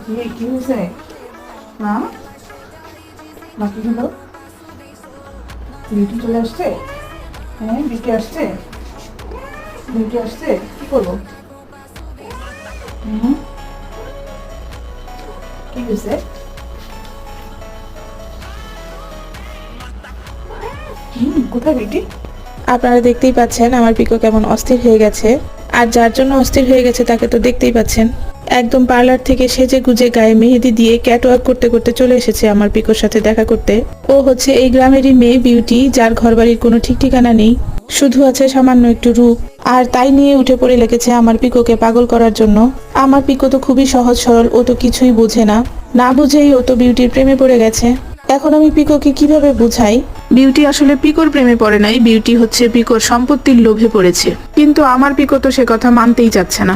কি হয়েছে? মা মা কি হলো? বিউটি চলে আসছে? হ্যাঁ বিউটি আসছে, বিউটি আসছে, কি করবো? হুম, কি হয়েছে? কোথায় বিউটি? আপনারা দেখতেই পাচ্ছেন আমার পিকো কেমন অস্থির হয়ে গেছে। আর যার জন্য অস্থির হয়ে গেছে তাকে তো দেখতেই পাচ্ছেন। একদম পার্লার থেকে সেজে গুজে গায়ে মেহেদি দিয়ে ক্যাটওয়াক করতে করতে চলে এসেছে আমার পিকোর সাথে দেখা করতে। ও হচ্ছে এই গ্রামেরই মেয়ে বিউটি, যার ঘরবাড়ির কোনো ঠিক ঠিকানা নেই, শুধু আছে সামান্য একটু রূপ। আর তাই নিয়ে উঠে পড়ে লেগেছে আমার পিকোকে পাগল করার জন্য। আমার পিকো তো খুবই সহজ সরল, ও তো কিছুই বোঝে না, না বুঝেই ও তো বিউটির প্রেমে পড়ে গেছে। এখন আমি পিকোকে কিভাবে বুঝাই? বিউটি আসলে পিকোর প্রেমে পড়ে নাই, বিউটি হচ্ছে পিকোর সম্পত্তির লোভে পড়েছে। কিন্তু আমার পিকো তো সে কথা মানতেই চাচ্ছে না।